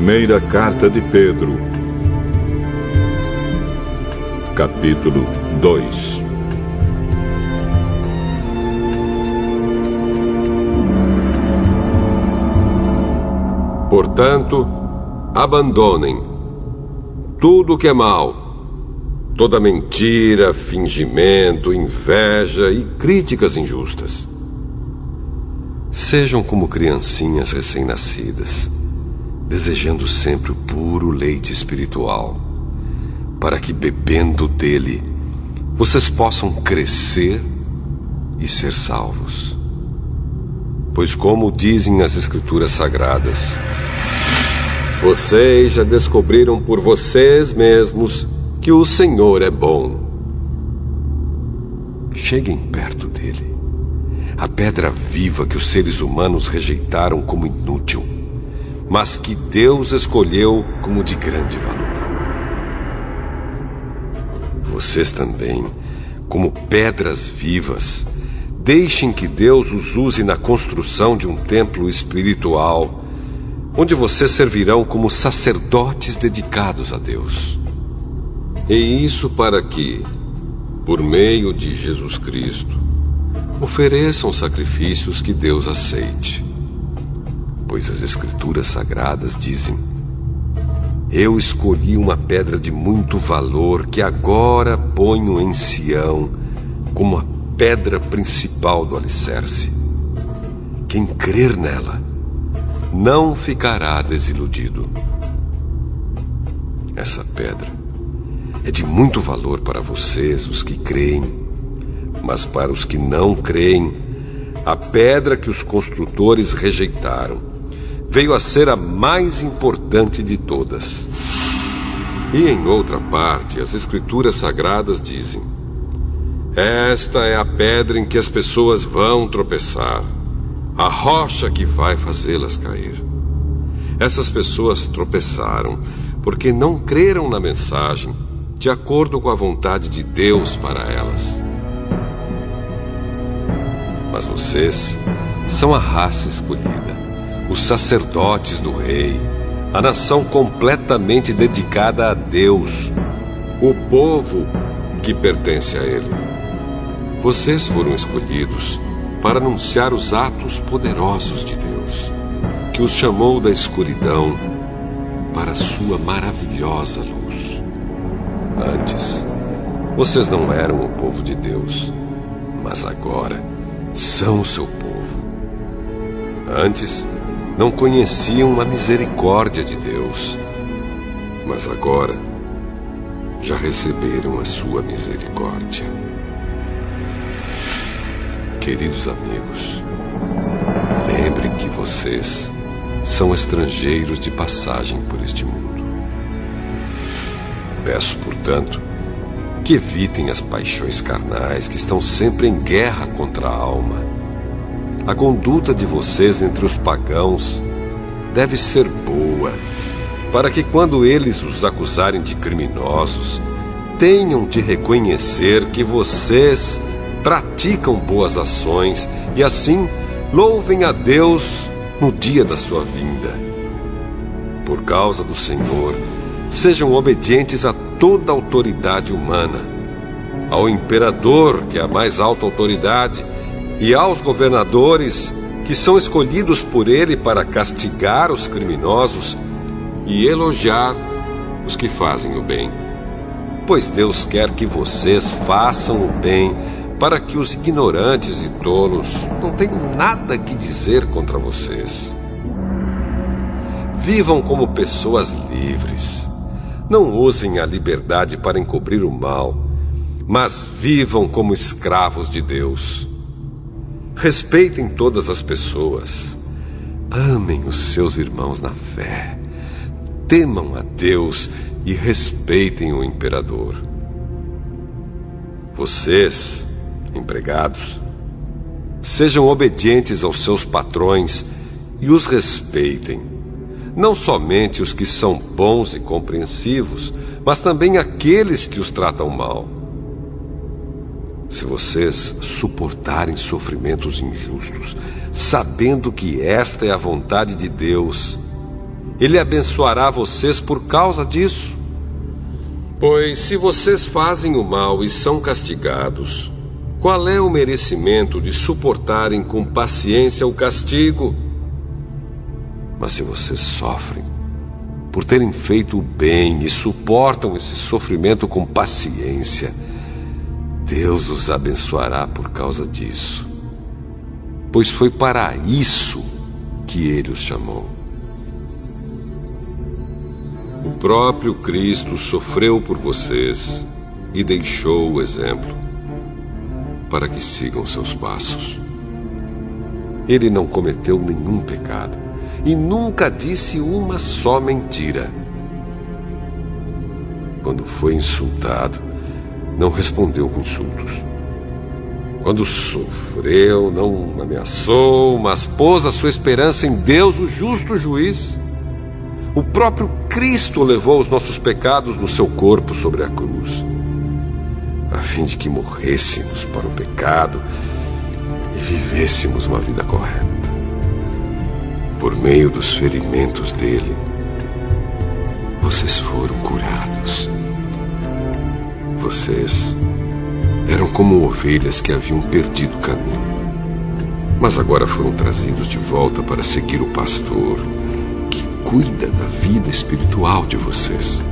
Primeira Carta de Pedro, capítulo 2. Portanto, abandonem tudo o que é mal, toda mentira, fingimento, inveja e críticas injustas. Sejam como criancinhas recém-nascidas, desejando sempre o puro leite espiritual, para que, bebendo dele, vocês possam crescer e ser salvos. Pois, como dizem as Escrituras Sagradas, vocês já descobriram por vocês mesmos que o Senhor é bom. Cheguem perto dele, a pedra viva que os seres humanos rejeitaram como inútil, mas que Deus escolheu como de grande valor. Vocês também, como pedras vivas, deixem que Deus os use na construção de um templo espiritual, onde vocês servirão como sacerdotes dedicados a Deus. E isso para que, por meio de Jesus Cristo, ofereçam sacrifícios que Deus aceite. Pois as Escrituras Sagradas dizem: eu escolhi uma pedra de muito valor que agora ponho em Sião como a pedra principal do alicerce. Quem crer nela não ficará desiludido. Essa pedra é de muito valor para vocês, os que creem, mas para os que não creem, a pedra que os construtores rejeitaram veio a ser a mais importante de todas. E em outra parte, as Escrituras Sagradas dizem: esta é a pedra em que as pessoas vão tropeçar, a rocha que vai fazê-las cair. Essas pessoas tropeçaram porque não creram na mensagem de acordo com a vontade de Deus para elas. Mas vocês são a raça escolhida, os sacerdotes do Rei, a nação completamente dedicada a Deus, o povo que pertence a Ele. Vocês foram escolhidos para anunciar os atos poderosos de Deus, que os chamou da escuridão para a sua maravilhosa luz. Antes, vocês não eram o povo de Deus, mas agora são o seu povo. Antes, não conheciam a misericórdia de Deus, mas agora já receberam a sua misericórdia. Queridos amigos, lembrem que vocês são estrangeiros de passagem por este mundo. Peço, portanto, que evitem as paixões carnais que estão sempre em guerra contra a alma. A conduta de vocês entre os pagãos deve ser boa, para que quando eles os acusarem de criminosos, tenham de reconhecer que vocês praticam boas ações e assim louvem a Deus no dia da sua vinda. Por causa do Senhor, sejam obedientes a toda autoridade humana, ao imperador, que é a mais alta autoridade, e aos governadores, que são escolhidos por ele para castigar os criminosos e elogiar os que fazem o bem. Pois Deus quer que vocês façam o bem, para que os ignorantes e tolos não tenham nada que dizer contra vocês. Vivam como pessoas livres. Não usem a liberdade para encobrir o mal, mas vivam como escravos de Deus. Respeitem todas as pessoas. Amem os seus irmãos na fé. Temam a Deus e respeitem o imperador. Vocês, empregados, sejam obedientes aos seus patrões e os respeitem. Não somente os que são bons e compreensivos, mas também aqueles que os tratam mal. Se vocês suportarem sofrimentos injustos, sabendo que esta é a vontade de Deus, Ele abençoará vocês por causa disso. Pois se vocês fazem o mal e são castigados, qual é o merecimento de suportarem com paciência o castigo? Mas se vocês sofrem por terem feito o bem e suportam esse sofrimento com paciência, Deus os abençoará por causa disso. Pois foi para isso que Ele os chamou. O próprio Cristo sofreu por vocês e deixou o exemplo para que sigam seus passos. Ele não cometeu nenhum pecado e nunca disse uma só mentira. Quando foi insultado, não respondeu com insultos. Quando sofreu, não ameaçou, mas pôs a sua esperança em Deus, o justo juiz. O próprio Cristo levou os nossos pecados no seu corpo sobre a cruz, a fim de que morrêssemos para o pecado e vivêssemos uma vida correta. Por meio dos ferimentos dele, vocês foram curados. Vocês eram como ovelhas que haviam perdido o caminho, mas agora foram trazidos de volta para seguir o pastor que cuida da vida espiritual de vocês.